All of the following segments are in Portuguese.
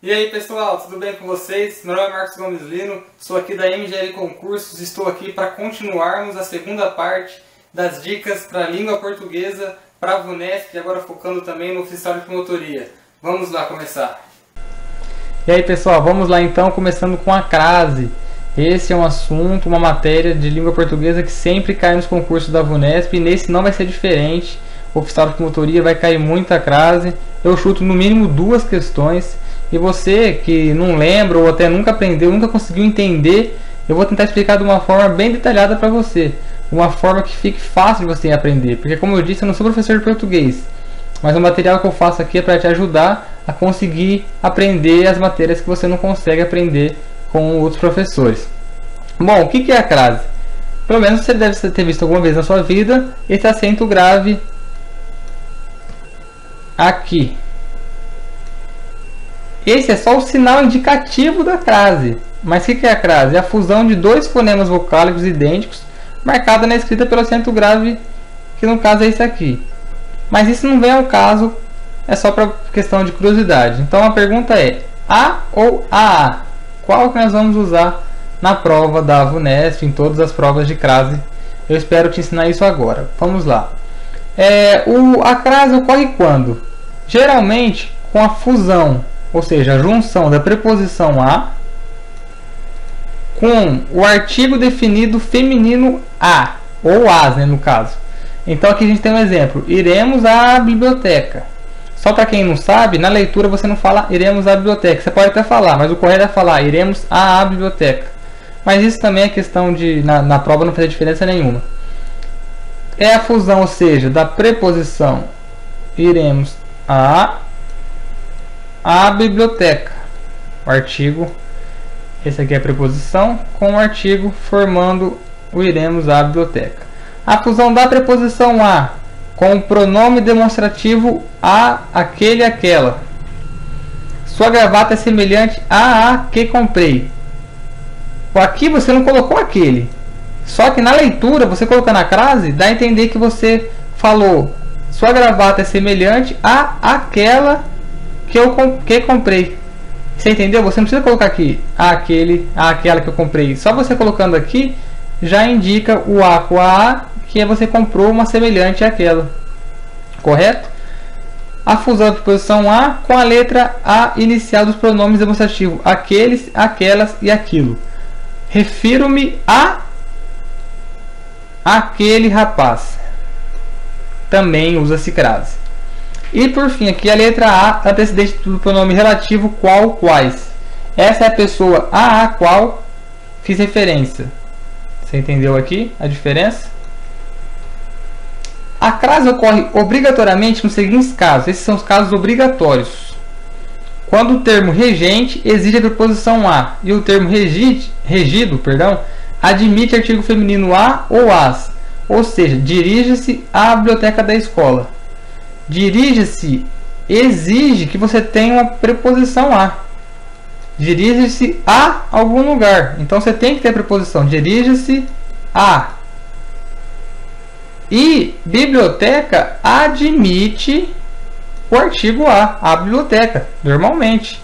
E aí pessoal, tudo bem com vocês? Meu nome é Marcos Gomes Lino, sou aqui da MGL Concursos, estou aqui para continuarmos a segunda parte das dicas para a língua portuguesa para a VUNESP, agora focando também no oficial de promotoria. Vamos lá começar. E aí pessoal, vamos lá então, começando com a crase. Esse é um assunto, uma matéria de língua portuguesa que sempre cai nos concursos da VUNESP e nesse não vai ser diferente. O oficial de promotoria vai cair muita crase, eu chuto no mínimo 2 questões. E você que não lembra ou até nunca aprendeu, nunca conseguiu entender, eu vou tentar explicar de uma forma bem detalhada para você. Uma forma que fique fácil de você aprender. Porque como eu disse, eu não sou professor de português. Mas o material que eu faço aqui é para te ajudar a conseguir aprender as matérias que você não consegue aprender com outros professores. Bom, o que é a crase? Pelo menos você deve ter visto alguma vez na sua vida esse acento grave aqui. Esse é só o sinal indicativo da crase. Mas o que é a crase? É a fusão de 2 fonemas vocálicos idênticos, marcada na escrita pelo acento grave, que no caso é esse aqui. Mas isso não vem ao caso, é só para questão de curiosidade. Então a pergunta é: A ou AA? Qual que nós vamos usar na prova da VUNESP, em todas as provas de crase? Eu espero te ensinar isso agora. Vamos lá. A crase ocorre quando? Geralmente com a fusão, ou seja, a junção da preposição a com o artigo definido feminino a, ou as, né, no caso. Então aqui a gente tem um exemplo: iremos à biblioteca. Só para quem não sabe, na leitura você não fala iremos à biblioteca. Você pode até falar, mas o correto é falar iremos à biblioteca. Mas isso também é questão de, na prova não fazer diferença nenhuma. É a fusão, ou seja, da preposição iremos à biblioteca. O artigo, esse aqui é a preposição, com o artigo formando o iremos à biblioteca. A fusão da preposição a com o pronome demonstrativo a, aquele, aquela. Sua gravata é semelhante a que comprei. Aqui você não colocou aquele. Só que na leitura, você colocando a crase, dá a entender que você falou: sua gravata é semelhante a aquela que comprei. Você entendeu? Você não precisa colocar aqui aquela que eu comprei. Só você colocando aqui já indica o a com a que você comprou uma semelhante àquela. Correto? A fusão da preposição a com a letra a inicial dos pronomes demonstrativos aqueles, aquelas e aquilo. Refiro-me a aquele rapaz. Também usa-se crase. E por fim, aqui a letra a antecedente do pronome relativo qual, quais. Essa é a pessoa a qual fiz referência. Você entendeu aqui a diferença? A crase ocorre obrigatoriamente nos seguintes casos. Esses são os casos obrigatórios: quando o termo regente exige a preposição a e o termo regido, admite artigo feminino a ou as. Ou seja, dirige-se à biblioteca da escola. Dirige-se exige que você tenha uma preposição a. Dirige-se a algum lugar. Então você tem que ter a preposição. Dirige-se a. E biblioteca admite o artigo a biblioteca, normalmente.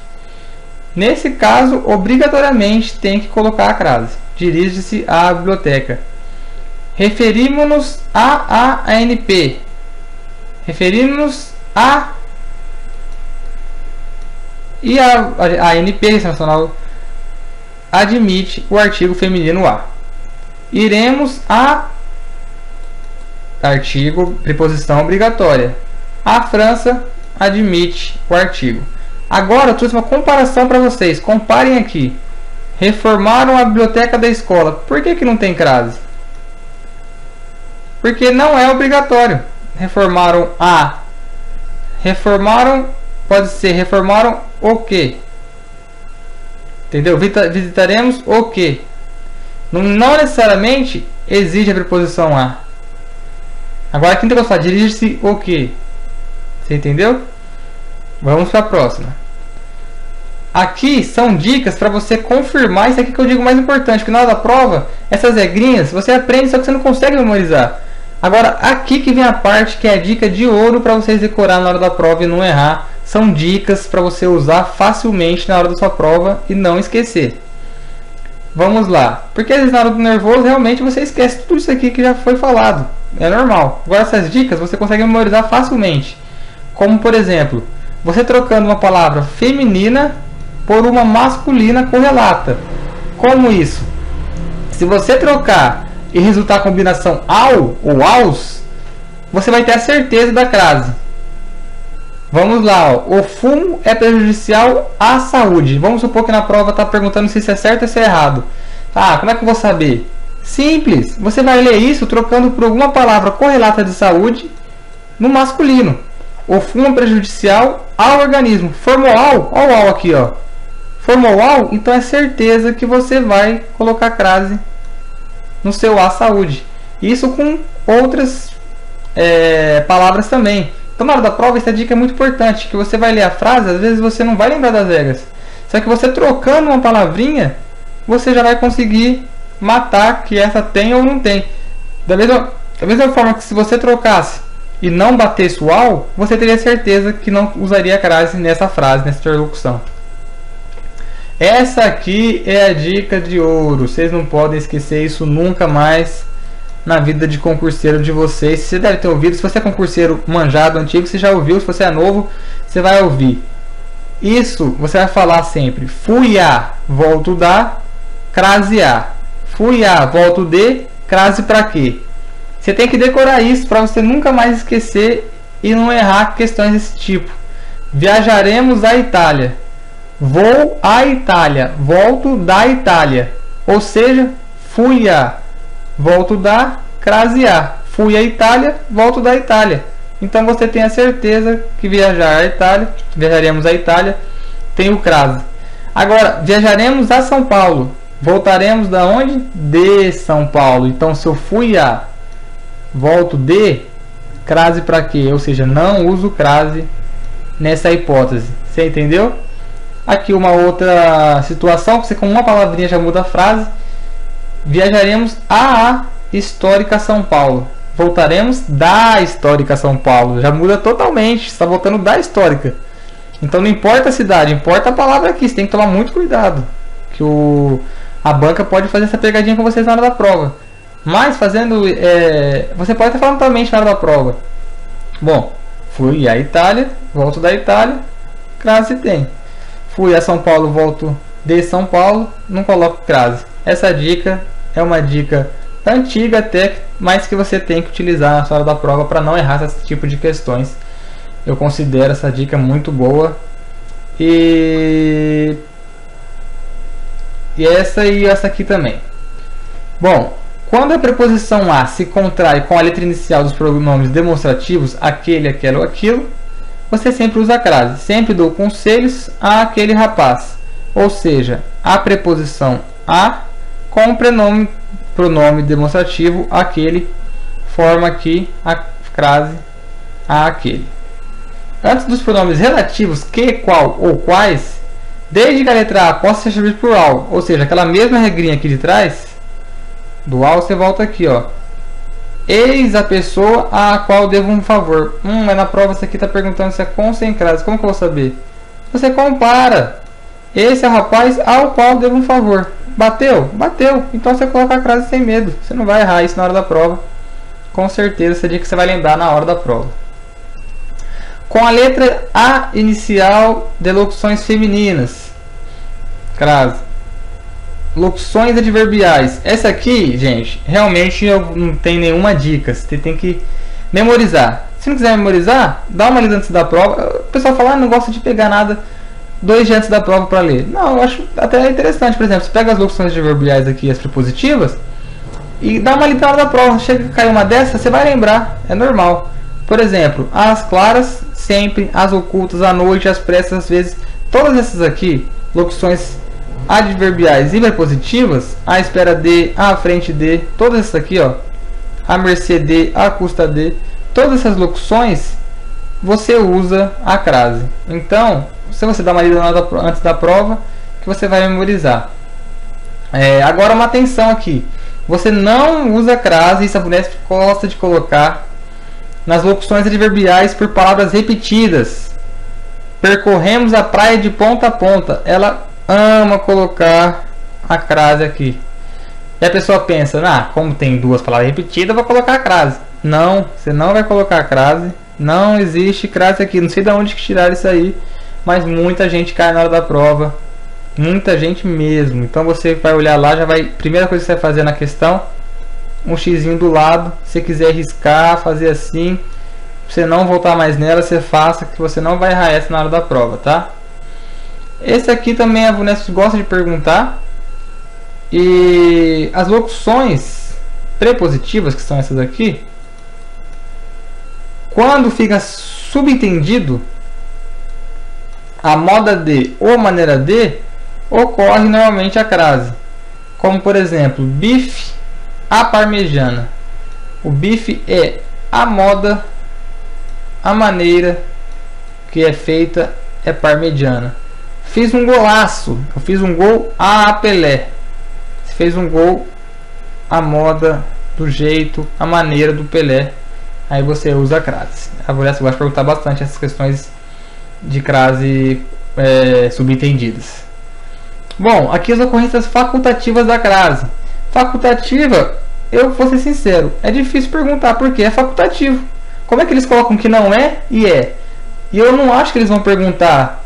Nesse caso, obrigatoriamente tem que colocar a crase. Dirige-se à biblioteca. Referimos-nos a ANP. Referimos-nos a... E a ANP, Receita Nacional, admite o artigo feminino a. Iremos a... artigo, preposição obrigatória. A França admite o artigo. Agora eu trouxe uma comparação para vocês. Comparem aqui. Reformaram a biblioteca da escola. Por que não tem crase? Porque não é obrigatório. Reformaram a. Reformaram, pode ser reformaram o que? Entendeu? Visitaremos o que? Não necessariamente exige a preposição a. Agora aqui tem que falar dirige-se o que? Você entendeu? Vamos para a próxima. Aqui são dicas para você confirmar isso aqui que eu digo mais importante, que na hora da prova, essas regrinhas você aprende, só que você não consegue memorizar. Agora aqui que vem a parte que é a dica de ouro para vocês decorar na hora da prova e não errar são dicas para você usar facilmente na hora da sua prova e não esquecer. Vamos lá, porque às vezes na hora do nervoso realmente você esquece tudo isso aqui que já foi falado, é normal. Agora essas dicas você consegue memorizar facilmente, como por exemplo, você trocando uma palavra feminina por uma masculina correlata. Como isso? Se você trocar e resultar a combinação ao ou aos, você vai ter a certeza da crase. Vamos lá, ó. O fumo é prejudicial à saúde. Vamos supor que na prova está perguntando se isso é certo ou se é errado. Ah, como é que eu vou saber? Simples, você vai ler isso trocando por alguma palavra correlata de saúde no masculino. O fumo é prejudicial ao organismo. Formou ao, olha o ao aqui, ó. Formou ao, então é certeza que você vai colocar crase no seu à saúde. Isso com outras palavras também. Então na hora da prova essa dica é muito importante, que você vai ler a frase, às vezes você não vai lembrar das regras. Só que você trocando uma palavrinha, você já vai conseguir matar que essa tem ou não tem. Da mesma forma que se você trocasse e não batesse o ao, você teria certeza que não usaria a crase nessa frase, nessa interlocução. Essa aqui é a dica de ouro. Vocês não podem esquecer isso nunca mais na vida de concurseiro de vocês. Você deve ter ouvido. Se você é concurseiro manjado, antigo, você já ouviu. Se você é novo, você vai ouvir. Isso você vai falar sempre. Fui a, volto da, crase a. Fui a, volto de, crase para quê? Você tem que decorar isso para você nunca mais esquecer e não errar questões desse tipo. Viajaremos à Itália. Vou à Itália, volto da Itália. Ou seja, fui a, volto da, crase a. Fui à Itália, volto da Itália. Então você tem a certeza que viajar à Itália, viajaremos à Itália, tem o crase. Agora, viajaremos a São Paulo. Voltaremos da onde? De São Paulo. Então se eu fui a, volto de, crase para quê? Ou seja, não uso crase nessa hipótese. Você entendeu? Aqui uma outra situação, que você com uma palavrinha já muda a frase. Viajaremos a histórica São Paulo. Voltaremos da histórica São Paulo. Já muda totalmente, está voltando da histórica. Então não importa a cidade, importa a palavra aqui. Você tem que tomar muito cuidado, que a banca pode fazer essa pegadinha com vocês na hora da prova. Mas fazendo, você pode estar falando também na hora da prova. Bom, fui à Itália, volto da Itália, crase tem. Fui a São Paulo, volto de São Paulo, não coloco crase. Essa dica é uma dica antiga até, mas que você tem que utilizar na hora da prova para não errar esse tipo de questões. Eu considero essa dica muito boa. E essa e essa aqui também. Bom, quando a preposição a se contrai com a letra inicial dos pronomes demonstrativos, aquele, aquela ou aquilo, você sempre usa a crase. Sempre dou conselhos a aquele rapaz. Ou seja, a preposição a com o pronome demonstrativo aquele forma aqui a crase a aquele. Antes dos pronomes relativos que, qual ou quais, desde que a letra a possa ser substituída por ao, ou seja, aquela mesma regrinha aqui de trás, do ao você volta aqui, ó. Eis a pessoa a qual devo um favor. Mas na prova isso aqui está perguntando se é com ou sem crase. Como que eu vou saber? Você compara. Esse é o rapaz ao qual devo um favor. Bateu? Bateu. Então você coloca a crase sem medo. Você não vai errar isso na hora da prova. Com certeza, essa dica você vai lembrar na hora da prova. Com a letra A inicial de locuções femininas. Crase. Locuções adverbiais. Essa aqui, gente, realmente eu não tenho nenhuma dica. Você tem que memorizar. Se não quiser memorizar, dá uma lida antes da prova. O pessoal fala, não gosta de pegar nada 2 dias antes da prova para ler. Não, eu acho até interessante. Por exemplo, você pega as locuções adverbiais aqui, as prepositivas, e dá uma lida na hora da prova. Chega que cai uma dessas, você vai lembrar. É normal. Por exemplo, as claras, sempre. As ocultas, à noite, as pressas, às vezes. Todas essas aqui, locuções adverbiais e prepositivas, à espera de, à frente de, todas essas aqui, ó, à mercê de, à custa de, todas essas locuções você usa a crase. Então, se você dá uma lida antes da prova, que você vai memorizar. Agora uma atenção aqui, você não usa crase, isso a Vunesp gosta de colocar nas locuções adverbiais por palavras repetidas. percorremos a praia de ponta a ponta. Ela ama colocar a crase aqui. E a pessoa pensa, como tem duas palavras repetidas, eu vou colocar a crase. Não, você não vai colocar a crase. Não existe crase aqui. Não sei de onde que tiraram isso aí, mas muita gente cai na hora da prova. Muita gente mesmo. Então você vai olhar lá, já vai. Primeira coisa que você vai fazer na questão, um xizinho do lado. Se quiser riscar, fazer assim, pra você não voltar mais nela, você faça, que você não vai errar essa na hora da prova, tá? Esse aqui também a VUNESP gosta de perguntar. E as locuções prepositivas, que são essas aqui, quando fica subentendido a moda de ou maneira de, ocorre normalmente a crase. Como por exemplo, bife à parmegiana. O bife é a moda, a maneira que é feita é parmegiana. Fiz um golaço, eu fiz um gol à Pelé. Você fez um gol à moda, do jeito, a maneira do Pelé. Aí você usa a crase. A VUNESP gosta de perguntar bastante essas questões de crase subentendidas. Bom, aqui as ocorrências facultativas da crase. Facultativa, eu vou ser sincero, é difícil perguntar porque é facultativo. Como é que eles colocam que não é e é? E eu não acho que eles vão perguntar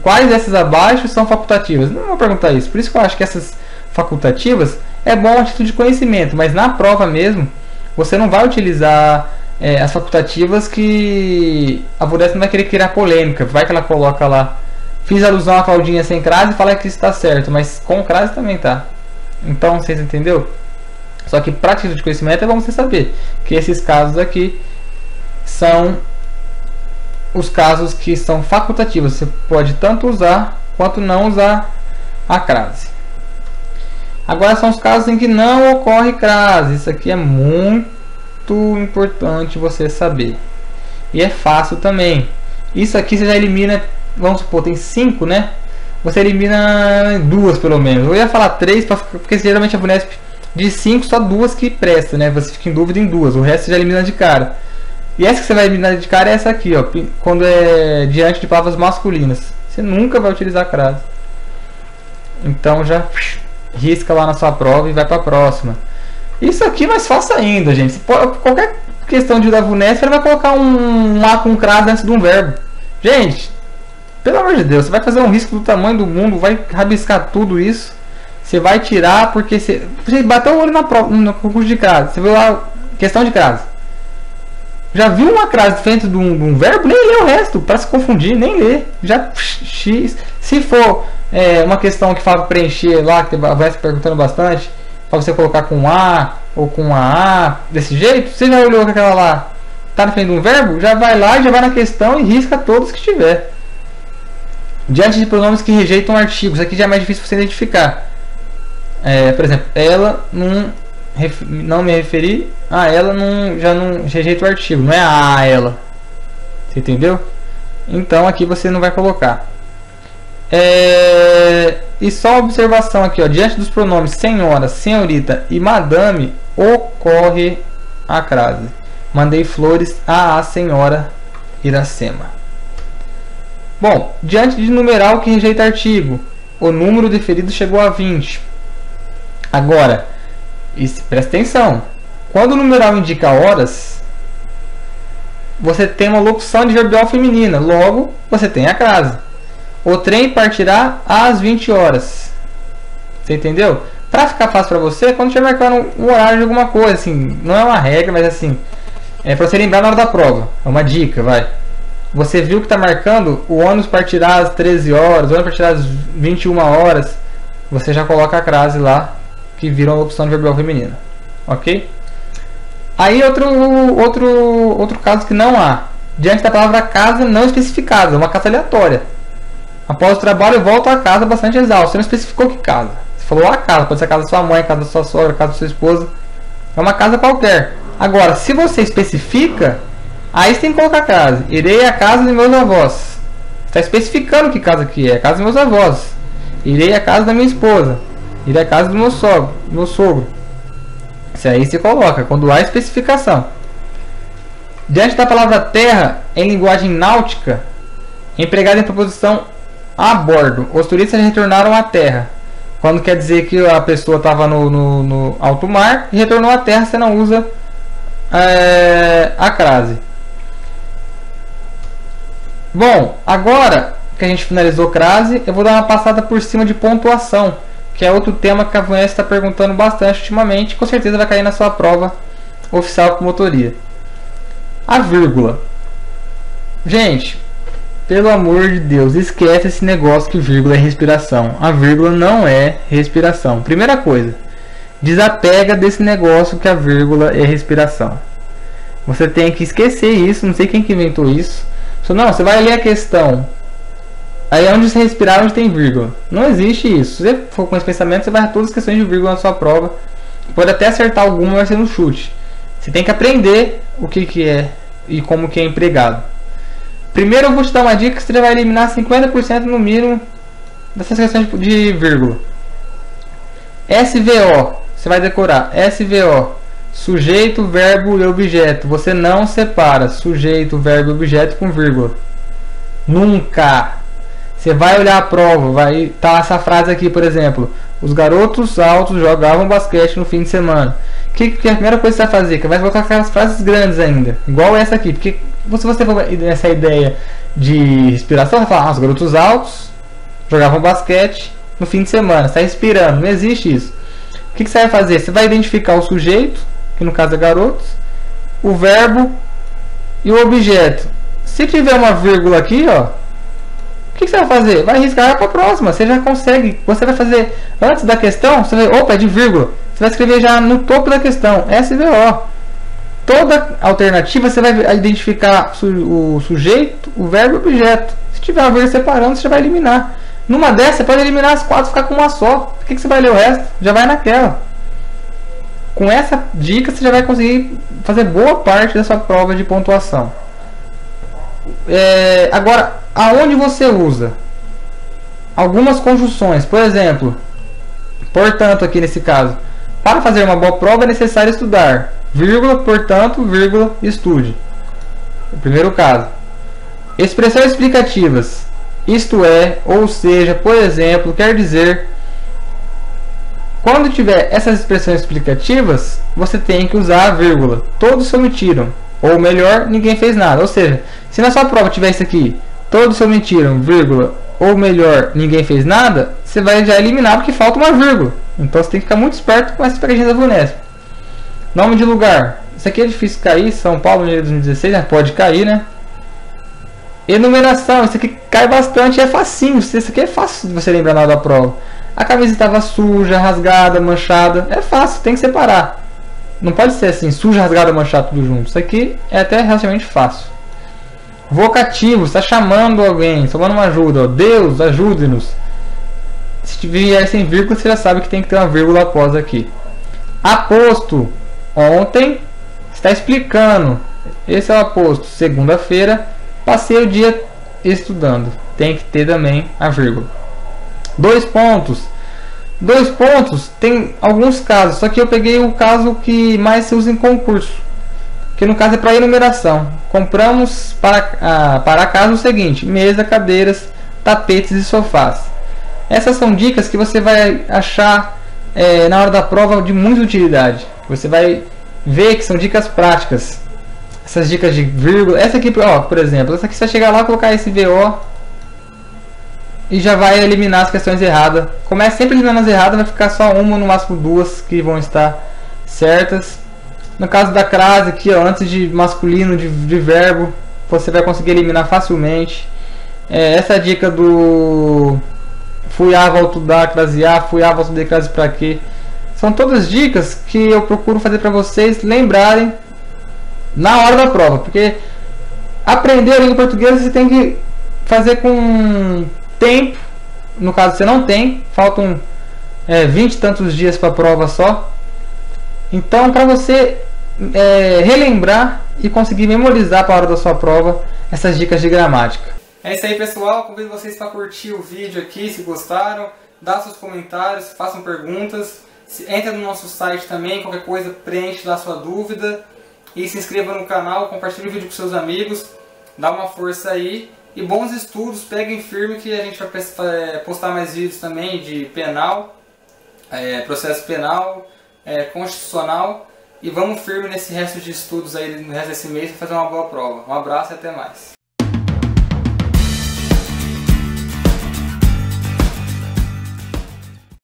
quais dessas abaixo são facultativas. Não vou perguntar isso. Por isso que eu acho que essas facultativas é bom a título de conhecimento, mas na prova mesmo você não vai utilizar as facultativas, que a VUNESP não vai querer criar polêmica. Vai que ela coloca lá, fiz alusão a Claudinha sem crase e fala que isso está certo, mas com crase também tá. Então vocês entenderam? Só que para título de conhecimento é bom você saber que esses casos aqui são os casos que são facultativos. Você pode tanto usar quanto não usar a crase. Agora são os casos em que não ocorre crase. Isso aqui é muito importante você saber. E é fácil também. Isso aqui você já elimina, vamos supor, tem 5, né? Você elimina 2 pelo menos. Eu ia falar 3, porque geralmente a VUNESP de 5, só 2 que presta, né? Você fica em dúvida em 2. O resto você já elimina de cara. E essa que você vai eliminar de cara é essa aqui, ó. Quando é diante de palavras masculinas. Você nunca vai utilizar a crase. Então já risca lá na sua prova e vai para a próxima. Isso aqui é mais fácil ainda, gente. Qualquer questão de da VUNESP, ele vai colocar um A com crase antes de um verbo. Gente, pelo amor de Deus, você vai fazer um risco do tamanho do mundo, vai rabiscar tudo isso. Você vai tirar porque você bateu o olho na prova, no concurso de crase. Você viu lá, questão de crase. Já viu uma crase diferente de um verbo? Nem lê o resto, para se confundir, nem lê. Já X. Se for uma questão que fala preencher lá, que vai se perguntando bastante, para você colocar com A ou com a desse jeito, você já olhou aquela lá, tá na frente de um verbo? Já vai lá, já vai na questão e risca todos que tiver. Diante de pronomes que rejeitam artigos, aqui já é mais difícil você identificar. Por exemplo, ela não me referi a ela, já não rejeita o artigo, não é a ela. Você entendeu? Então aqui você não vai colocar. E só uma observação aqui, ó, diante dos pronomes senhora, senhorita e madame ocorre a crase. Mandei flores à senhora Iracema. Bom, diante de numeral que rejeita artigo, o número deferido chegou a 20. Agora, presta atenção, quando o numeral indica horas, você tem uma locução adverbial feminina, logo você tem a crase. O trem partirá às 20 horas. Você entendeu? Para ficar fácil para você, quando estiver marcando um horário de alguma coisa, assim, não é uma regra, mas assim, é para você lembrar na hora da prova. É uma dica, vai. Você viu que está marcando, o ônibus partirá às 13 horas, o ônibus partirá às 21 horas. Você já coloca a crase lá, que vira uma locução adverbial feminina. Ok? Aí outro caso que não há. Diante da palavra casa não especificada, uma casa aleatória. Após o trabalho eu volto à casa bastante exausto. Você não especificou que casa. Você falou a casa, pode ser a casa da sua mãe, a casa da sua sogra, a casa da sua esposa. É uma casa qualquer. Agora, se você especifica, aí você tem que colocar casa. Irei à casa de meus avós. Está especificando que casa que é. A casa dos meus avós. Irei à casa da minha esposa. Irei à casa do meu sogro. Isso aí você coloca quando há especificação. Diante da palavra terra, em linguagem náutica, Empregado em preposição a bordo. Os turistas retornaram à terra. Quando quer dizer que a pessoa estava no alto mar e retornou à terra, você não usa a crase. Bom, agora que a gente finalizou crase, eu vou dar uma passada por cima de pontuação, que é outro tema que a VUNESP está perguntando bastante ultimamente, com certeza vai cair na sua prova oficial com motoria. A vírgula. Gente, pelo amor de Deus, esquece esse negócio que vírgula é respiração. A vírgula não é respiração. Primeira coisa, desapega desse negócio que a vírgula é respiração. Você tem que esquecer isso, não sei quem que inventou isso. Não, você vai ler a questão. Aí onde você respirar, onde tem vírgula. Não existe isso. Se você for com esse pensamento, você vai ter todas as questões de vírgula na sua prova. Pode até acertar alguma, mas vai ser no chute. Você tem que aprender o que é e como que é empregado. Primeiro eu vou te dar uma dica que você vai eliminar 50% no mínimo dessas questões de vírgula. SVO, você vai decorar. SVO, sujeito, verbo e objeto. Você não separa sujeito, verbo e objeto com vírgula. Nunca. Você vai olhar a prova, vai estar essa frase aqui, por exemplo. Os garotos altos jogavam basquete no fim de semana. Que a primeira coisa que você vai fazer? Que vai colocar aquelas frases grandes ainda. Igual essa aqui. Porque se você for nessa ideia de respiração, vai falar, os garotos altos jogavam basquete no fim de semana. Você está respirando. Não existe isso. O que você vai fazer? Você vai identificar o sujeito, que no caso é garotos, o verbo e o objeto. Se tiver uma vírgula aqui, ó, o que você vai fazer? Vai riscar para a próxima. Você já consegue. Você vai fazer antes da questão. Você vai, opa, é de vírgula. Você vai escrever já no topo da questão. SVO. Toda alternativa você vai identificar o sujeito, o verbo e o objeto. Se tiver uma vírgula separando, você já vai eliminar. Numa dessas, você pode eliminar as 4 e ficar com uma só. Por que você vai ler o resto? Já vai naquela. Com essa dica, você já vai conseguir fazer boa parte da sua prova de pontuação. Agora, aonde você usa algumas conjunções, por exemplo, portanto, aqui nesse caso, para fazer uma boa prova é necessário estudar, vírgula, portanto, vírgula, estude. O primeiro caso. Expressões explicativas, isto é, ou seja, por exemplo, quer dizer. Quando tiver essas expressões explicativas, você tem que usar a vírgula. Todos se omitiram. Ou melhor, ninguém fez nada. Ou seja, se na sua prova tiver isso aqui, todos se omitiram, vírgula, ou melhor, ninguém fez nada, você vai já eliminar porque falta uma vírgula. Então você tem que ficar muito esperto com essa pegadinha da VUNESP. Nome de lugar. Isso aqui é difícil cair. São Paulo, 2016, né? Pode cair, né? Enumeração. Isso aqui cai bastante. É facinho. Isso aqui é fácil de você lembrar na hora da prova. A camisa estava suja, rasgada, manchada. É fácil, tem que separar. Não pode ser assim, suja, rasgada, manchada, tudo junto. Isso aqui é até relativamente fácil. Vocativo, está chamando alguém, tomando uma ajuda. Ó, Deus, ajude-nos. Se vier sem vírgula, você já sabe que tem que ter uma vírgula após aqui. Aposto. Ontem está explicando. Esse é o aposto. Segunda-feira, passei o dia estudando. Tem que ter também a vírgula. 2 pontos. 2 pontos tem alguns casos, só que eu peguei o caso que mais se usa em concurso, que no caso é para enumeração. Compramos para casa o seguinte: mesa, cadeiras, tapetes e sofás. Essas são dicas que você vai achar na hora da prova de muita utilidade. Você vai ver que são dicas práticas. Essas dicas de vírgula, essa aqui, ó, por exemplo, essa aqui você vai chegar lá, colocar esse VO e já vai eliminar as questões erradas. Começa sempre eliminando as erradas, vai ficar só uma, no máximo 2 que vão estar certas. No caso da crase aqui, ó, antes de masculino, de verbo, você vai conseguir eliminar facilmente. Essa dica do fui a, volto dar, crasear, fui a, volto de, crase pra quê. São todas dicas que eu procuro fazer para vocês lembrarem na hora da prova. Porque aprender a língua portuguesa você tem que fazer com tempo. No caso você não tem, faltam 20 e tantos dias para a prova só. Então, para você relembrar e conseguir memorizar para a hora da sua prova essas dicas de gramática. É isso aí, pessoal. Convido vocês para curtir o vídeo aqui, se gostaram. Dá seus comentários, façam perguntas. Entra no nosso site também, qualquer coisa preenche lá a sua dúvida. E se inscreva no canal, compartilhe o vídeo com seus amigos. Dá uma força aí. e bons estudos, peguem firme que a gente vai postar mais vídeos também de penal, processo penal, constitucional, e vamos firme nesse resto de estudos aí no resto desse mês para fazer uma boa prova. Um abraço e até mais.